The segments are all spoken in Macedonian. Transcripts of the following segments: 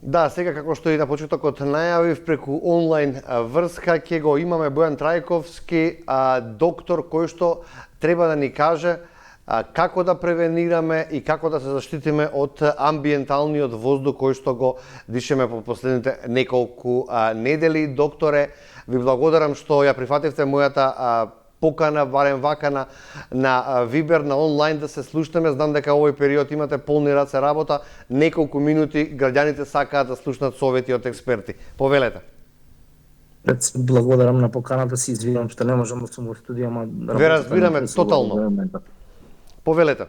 Да, сега како што и на почетокот најавив, преку онлайн врска ќе го имаме Бојан Трајковски, доктор кој што треба да ни каже како да превенираме и како да се заштитиме од амбиенталниот воздух кој што го дишеме по последните неколку недели. Докторе, ви благодарам што ја прифативте мојата покана, барем вака на Вибер, на онлайн да се слушнеме. Знам дека овој период имате полни раце работа, неколку минути граѓаните сакаат да слушнат совети од експерти. Повелете. Благодарам на поканата, се извинувам што не можам да сум во студија, ама ве разбираме тотално. Повелете.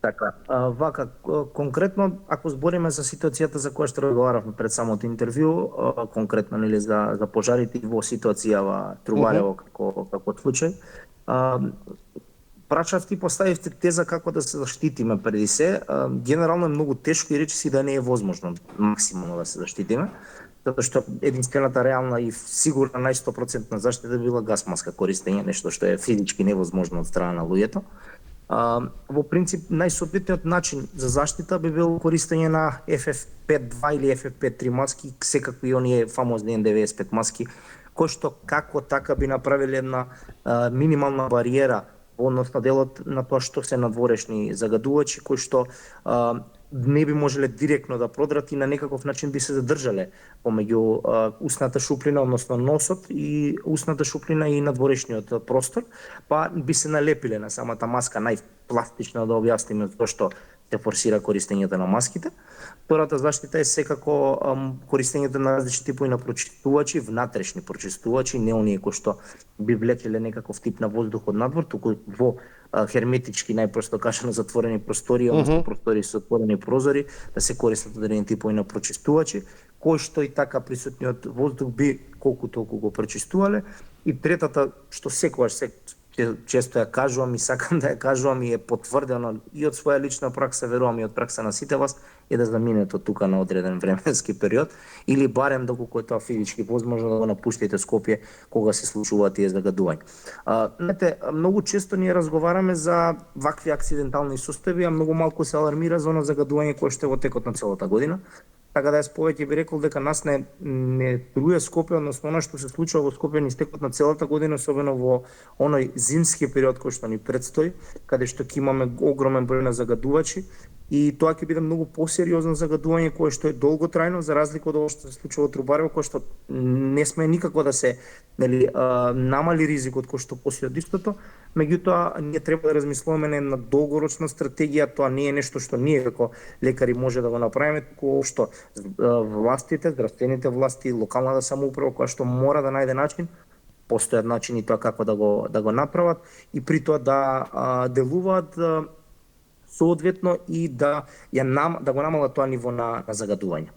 Така, вака, конкретно, ако збориме за ситуацијата за која што разговаравме пред самото интервју, конкретно нели за пожарите во ситуација во Трубарево како случај, прашавте и поставивте теза како да се заштитиме преди се. Генерално е многу тешко и речиси да не е возможно максимално да се заштитиме, затоа што единствената реална и сигурна нај 100% заштита била гас маска користење, нешто што е физички невозможно од страна на луѓето. Во принцип, најсоодветниот начин за заштита би бил користење на FFP2 или FFP3 маски, секако и оние фамозни N95 маски, кои што како така би направиле една минимална бариера во однос на делот на тоа што се надворешни загадувачи, кои што не би можеле директно да продрат и на некаков начин би се задржале помеѓу устната шуплина, односно носот и устната шуплина и надворешниот простор, па би се налепиле на самата маска, најпластично да објасниме зошто се форсира користењето на маските. Втората заштита е секако користењето на различни типови на прочистувачи, внатрешни прочистувачи, не оние кои што би влеклеле некаков тип на воздух од надвор, туку во херметички, најпросто кажано, затворени простори, односно простори со отворени прозори, да се користат одредени типови на прочистувачи, кои што и така присутниот воздух би колку толку го прочистувале. И третата, што секогаш често ја кажувам и сакам да ја кажувам и е потврдено и од своја лична пракса, верувам и од пракса на сите вас, е да заминете од тука на одреден временски период или барем доколку е тоа физички возможно да го напуштите Скопје кога се случуваат тие загадувања. Знаете, многу често ние разговараме за вакви акцидентални состојби, а многу малку се алармира за оно загадување кое што е во текот на целата година. Така да јас повеќе би рекол дека нас не труе Скопје, односно она што се случува во Скопје низ текот на целата година, особено во оној зимски период кој што ни предстои, каде што ќе имаме огромен број на загадувачи и тоа ќе биде многу посериозно загадување кое што е долготрајно, за разлика од ова што се случува во Трубарево, кое што не сме никако да се намали ризикот кој што постои од истото. Меѓутоа, ние треба да размислуваме на една долгорочна стратегија, тоа не е нешто што ние како лекари може да го направиме, туку што властите, здравствените власти, локалната самоуправа која што мора да најде начин, постојат начини тоа како да го направат и при тоа да делуваат соодветно и да го намалат тоа ниво на загадување.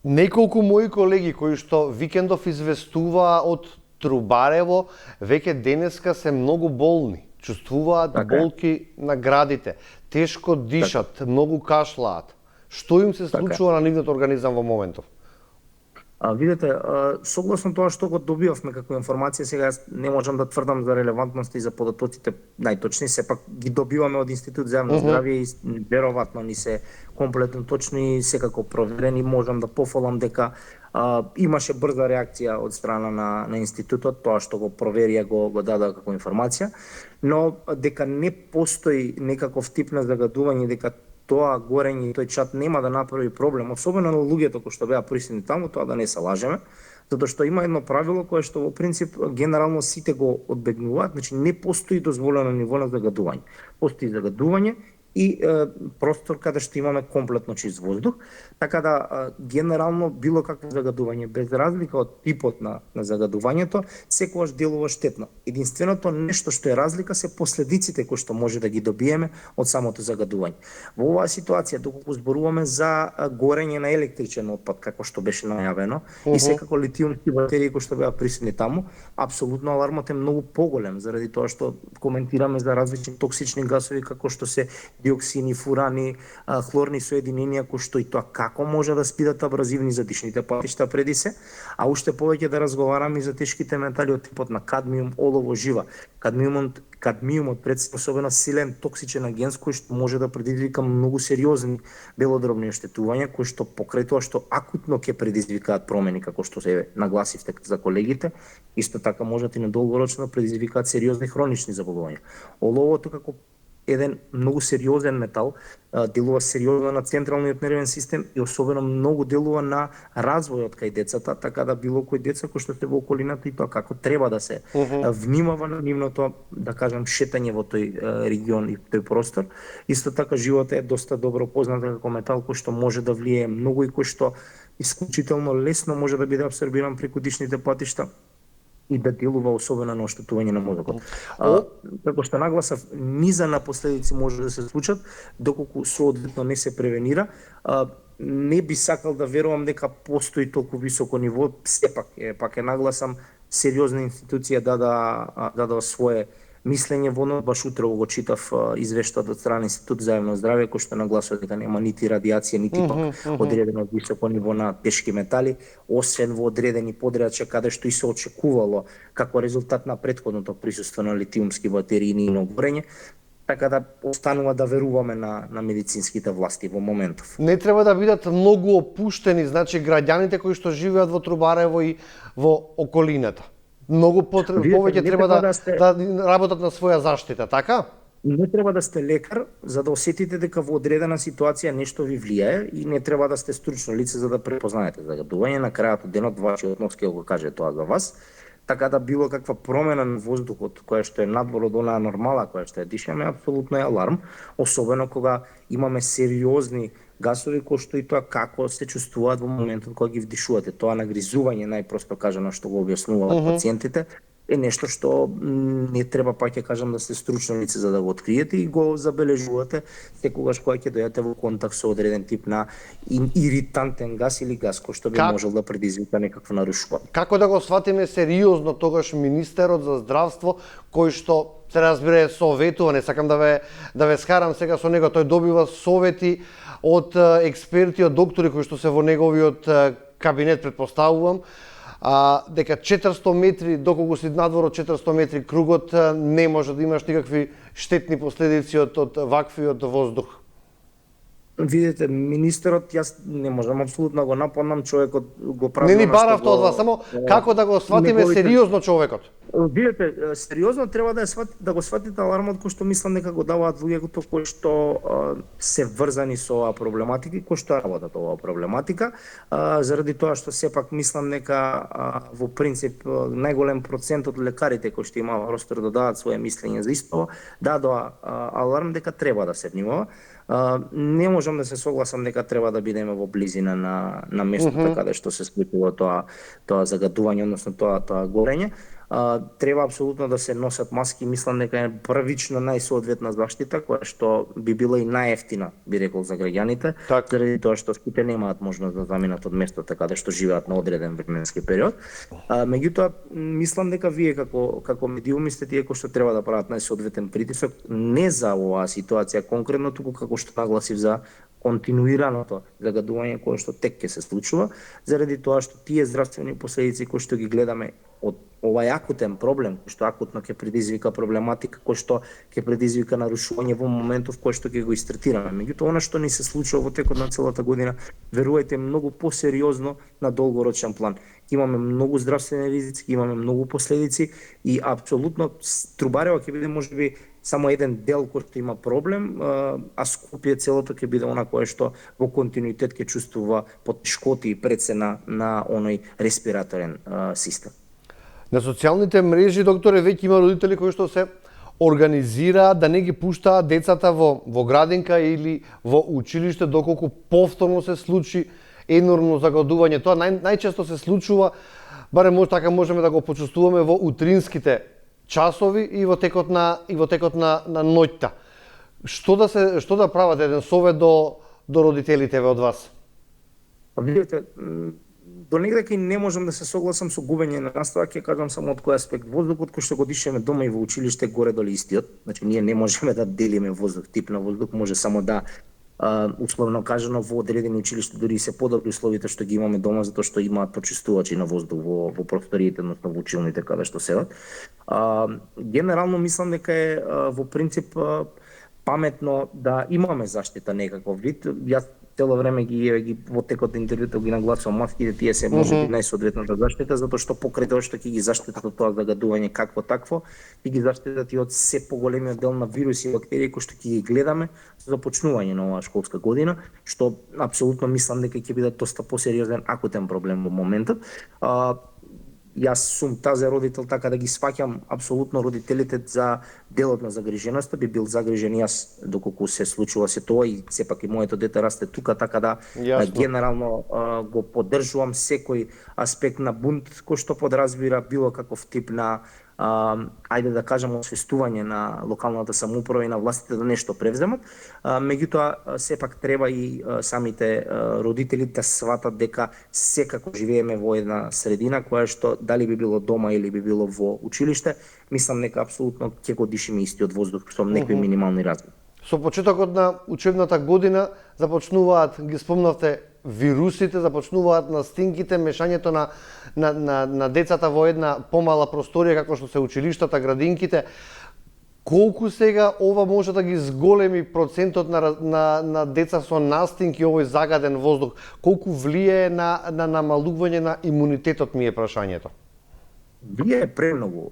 Неколку мои колеги кои што викендов известуваа од Трубарево, веќе денеска се многу болни, чувствуваат болки на градите, тешко дишат, многу кашлаат. Што им се случува на нивниот организам во моментов? Видете, согласно тоа што го добивавме како информација, сега јас не можам да тврдам за релевантност и за податоците најточни, сепак ги добиваме од Институт за јавно здравје и веројатно ни се комплетно точни и секако проверени. Можам да пофалам дека имаше брза реакција од страна на институтот, тоа што го проверија го дадоа како информација, но дека не постои некаков тип на загадување, дека тоа горење и тој чад нема да направи проблем, особено на луѓето кои што беа присутни таму, тоа да не се лажеме, затоа што има едно правило кое што во принцип генерално сите го одбегнуваат, значи не постои дозволено ниво на загадување. Постои загадување и простор каде што имаме комплетно чист воздух, така да генерално било какво загадување, без разлика од типот на загадувањето, секогаш делува штетно. Единственото нешто што е разлика се последиците кои што може да ги добиеме од самото загадување. Во оваа ситуација, доколку зборуваме за горење на електричен отпад, како што беше најавено, и секако литиумски батерии кои што беа присутни таму, апсолутно алармот е многу поголем, заради тоа што коментираме за различни токсични гасови, како што се диоксини, фурани, хлорни соединенија кои што и тоа како може да спидат абразивни за дишните патишта преди се, а уште повеќе да разговараме и за тешките метали од типот на кадмиум, олово, жива. Кадмиумот представува особено силен токсичен агент кој што може да предизвика многу сериозни белодробни оштетувања кои што покрај тоа што акутно ќе предизвикаат промени како што се нагласивте за колегите, исто така можат и на долгорочно да предизвикаат сериозни хронични заболувања. Оловото како еден многу сериозен метал делува сериозно на централниот нервен систем и особено многу делува на развојот кај децата, така да било кој деца кои што се во околината и тоа како треба да се внимава на нивното, да кажам, шетање во тој регион и тој простор. Исто така животот е доста добро познат како метал кој што може да влијае многу и кој што исклучително лесно може да биде апсорбиран преку дишните патишта и да делува особено на оштетување на мозокот. Како што нагласав, низа на последици може да се случат доколку соодветно не се превенира. Не би сакал да верувам дека постои толку високо ниво, сепак е нагласам сериозна институција дадува свое мислење во но, баш утре го читав извештајот од страна Институт за јавно здравје кој што нагласува дека нема нити радиација, нити пак одредено високо ниво на тешки метали, освен во одредени подрачја каде што и се очекувало како резултат на претходното присуство на литиумски батерии и нивно горење, така да останува да веруваме на медицинските власти во моментов. Не треба да бидат многу опуштени, значи граѓаните кои што живеат во Трубарево и во околината. Многу повеќе треба да работат на своја заштита, така? Не треба да сте лекар за да осетите дека во одредена ситуација нешто ви влијае и не треба да сте стручно лице за да препознаете загадување. На крајот од денот вашиот мозг ќе го каже тоа за вас. Така да било каква промена на воздухот која што е надвор од онаа нормала која што ја дишаме, апсолутно е аларм, особено кога имаме сериозни гасови кои што и тоа како се чувствуваат во моментот кога ги вдишувате. Тоа нагризување, најпросто кажано што го објаснуваат пациентите, е нешто што не треба, пак ќе кажам, да сте стручно лице за да го откриете и го забележувате секогаш кога ќе дојдете во контакт со одреден тип на иритантен гас или гас кој што би можел да предизвика некакво нарушување. Како да го сватиме сериозно тогаш министерот за здравство кој што се разбира е советува, не сакам да ве скарам сега со него, тој добива совети од експерти, од доктори кои што се во неговиот кабинет, предпоставувам, дека 400 метри, доколку си надвор од 400 метри кругот, не може да имаш никакви штетни последици од ваквиот воздух. Видете, министерот, јас не можам апсолутно го нападнам, човекот го прави. Не ни барав тоа од вас, само како да го сватиме сериозно човекот? Видете, сериозно треба да го сватите алармот кој што мислам дека го даваат луѓето кои што се врзани со оваа проблематика и кои што работат оваа проблематика, заради тоа што сепак мислам дека во принцип најголем процент од лекарите кои што имаат простор да дадат своје мислење за исто, дадоа аларм дека треба да се внимава. Не можам да се согласам дека треба да бидеме во близина на местото каде што се случува тоа загадување, односно тоа горење. Треба апсолутно да се носат маски, мислам дека е првично најсоодветна заштита која што би била и најевтина, би рекол, за граѓаните, заради тоа што сите немаат можност да заминат од местото каде што живеат на одреден временски период. Меѓутоа, мислам дека вие како медиуми сте тие кои што треба да прават најсоодветен притисок не за оваа ситуација конкретно, туку како што нагласив за континуираното загадување кое што тек ќе се случува, заради тоа што тие здравствени последици кои што ги гледаме од овај акутен проблем, кој што акутно ќе предизвика проблематика, кој што ќе предизвика нарушување во моментов кој што ќе го истретираме. Меѓутоа, она што ни се случува во текот на целата година, верувајте, многу посериозно на долгорочен план. Имаме многу здравствени ризици, имаме многу последици и апсолутно Трубарево ќе биде можеби само еден дел кој што има проблем, а Скопје целото ќе биде она кое што во континуитет ќе чувствува потешкоти и пред се на оној респираторен систем. На социјалните мрежи, докторе, веќе има родители кои што се организираат да не ги пуштаат децата во градинка или во училиште доколку повторно се случи енормно загадување. Тоа најчесто се случува, барем така можеме да го почувствуваме во утринските часови и во текот на ноќта. Што да прават, еден совет до родителите од вас? Видите, До негде не можам да се согласам со губење на настава, ќе кажам само од кој аспект. Воздухот кој што го дишеме дома и во училиште горе доле истиот. Значи ние не можеме да делиме воздух, тип на воздух, може само да условно кажано во одредени училишта дури и се подобри условите што ги имаме дома, затоа што имаат почистувачи на воздух во просториите, односно во училните каде што седат. Генерално мислам дека е во принцип паметно да имаме заштита некаков вид. Јас цело време ги во текот на интервјуто ги нагласувам маските, тие се можеби најсоодветната заштита, затоа што покрај тоа што ќе ги заштитат од тоа загадување какво такво, ќе ги заштитат и од се поголемиот дел на вируси и бактерии кои што ќе ги гледаме со започнување на оваа школска година, што апсолутно мислам дека ќе биде доста посериозен акутен проблем во моментот. Јас сум тази родител, така да ги сваќам апсолутно родителите за делот на загриженоста. Би бил загрижен јас доколку се случува се тоа и сепак и моето дете расте тука, така да генерално го поддржувам секој аспект на бунт кој што подразбира било каков тип на ајде да кажам освестување на локалната самоуправа и на властите да нешто превземат. Меѓутоа сепак треба и самите родители да сватат дека секако живееме во една средина која што дали би било дома или би било во училиште, мислам дека апсолутно ќе го дишиме истиот воздух со некои минимални разлики. Со почетокот на учебната година започнуваат, ги спомнавте, вирусите, започнуваат настинките, мешањето на децата во една помала просторија како што се училиштата, градинките. Колку сега ова може да ги зголеми процентот на деца со настинки, овој загаден воздух? Колку влијае на намалување на имунитетот, ми е прашањето? Влијае премногу.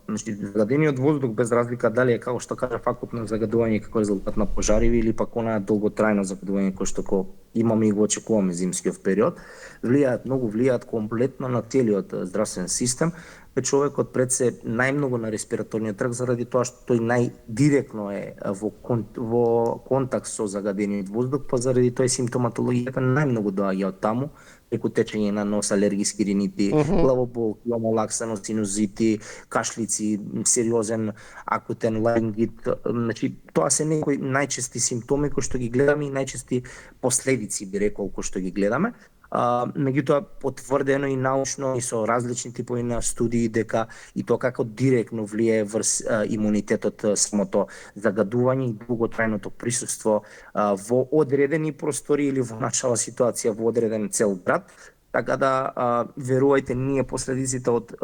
Значи, загадениот воздух, без разлика дали е како што кажа акутно загадување како резултат на пожариви или пак онаа долготрајно загадување кој што имаме и го очекуваме зимскиот период, влијаат комплетно на целиот здравствен систем. Човекот пред се најмногу на респираторниот трак заради тоа што тој најдиректно е во контакт со загадениот воздух, па заради тоа симптоматологијата најмногу доаѓа од таму, преку течење на нос, алергиски ринити, главоболки, омолаксано, синузити, кашлици, сериозен акутен ларингит. Значи, тоа се некои најчести симптоми кои што ги гледаме и најчести последици, би рекол, кои што ги гледаме. Меѓутоа потврдено и научно и со различни типови на студии дека и тоа како директно влијае врз имунитетот самото загадување и долготрајното присуство во одредени простори или во начала ситуација во одреден цел град. Така да верувајте, ние последиците од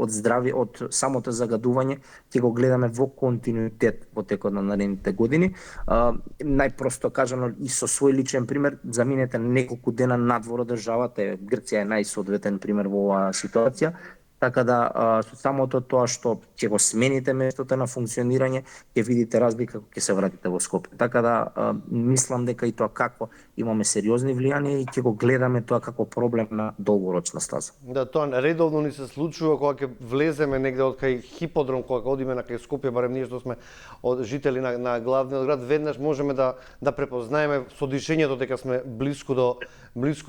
здравје, од самото загадување ќе го гледаме во континуитет во текот на наредните години. Најпросто кажано и со свој личен пример, заминете неколку дена надвор од државата, Грција е најсоодветен пример во оваа ситуација. Така да со самото тоа што ќе го смените местото на функционирање, ќе видите разлика кога ќе се вратите во Скопје. Така да мислам дека и тоа како имаме сериозни влијанија и ќе го гледаме тоа како проблем на долгорочна стаза. Да, тоа редовно ни се случува кога ќе влеземе негде од кај хиподром, кога одиме на кај Скопје, барем ние што сме од жители на главниот град, веднаш можеме да препознаеме со дишењето дека сме блиску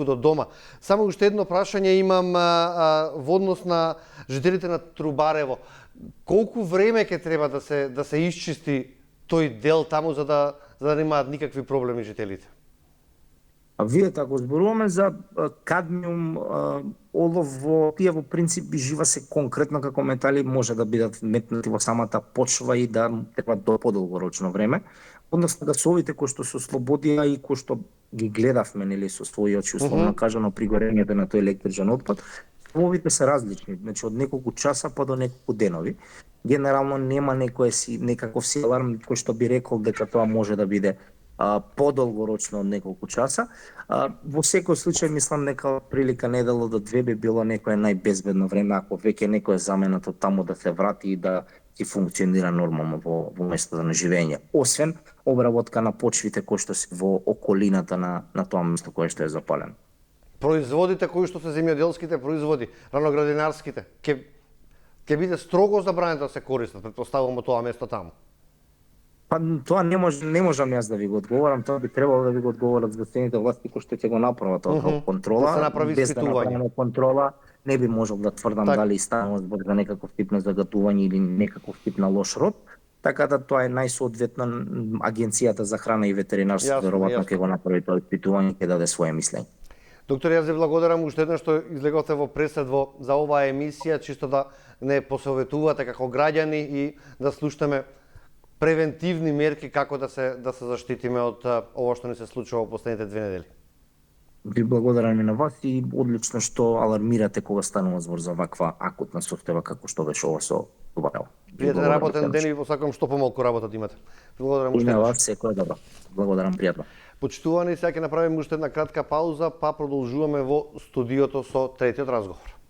до дома. Само уште едно прашање имам во однос на жителите на Трубарево. Колку време ќе треба да се исчисти тој дел таму за да немаат никакви проблеми жителите? Вие ако зборуваме за кадмиум, олов тие во принцип жива се конкретно како метали може да бидат метнати во самата почва и да треба до подолгорочно време. Односно гасовите кои што се ослободија и кои што ги гледавме нели со своји очи, условно кажано, при горењето на тој електричен отпад, ствовите се различни, значи од неколку часа па до неколку денови. Генерално нема некаков си аларм кој што би рекол дека тоа може да биде подолгорочно од неколку часа. Во секој случај мислам дека прилика недела до две би било некое најбезбедно време ако веќе некој е заменато таму да се врати и да си функционира нормално во местото на живење. Освен обработка на почвите кои што се во околината на тоа место кое што е запалено. Производите кои што се земјоделските производи, раноградинарските, ќе биде строго забрането да се користат, претпоставувам тоа место таму. Па тоа не можам јас да ви го одговорам, тоа би требало да ви го одговорат здравствените власти кои што ќе го направат тоа контрола. Да се направи без да направиме контрола, не би можел да тврдам дали станува збор за некаков тип на загатување или некаков тип на лош род. Така да тоа е најсоодветно Агенцијата за храна и ветеринарство, веројатно ќе го направи тоа испитување и ќе даде своје мислење. Доктор, јас ви благодарам уште еднаш што излеговте во преседво за оваа емисија, чисто да не посоветувате како граѓани и да слушнеме превентивни мерки како да се заштитиме од ова што ни се случува во последните 2 недели. Ви благодарам и на вас и одлично што алармирате кога станува збор за ваква акутна состојба како што беше ова со тубарел. Пријатен работен ден и посакувам што помалку работа да имате. Ви благодарам уште И на еднаш. вас секој добро. Благодарам, пријатно. Почитувани, сега ќе направиме уште една кратка пауза, па продолжуваме во студиото со третиот разговор.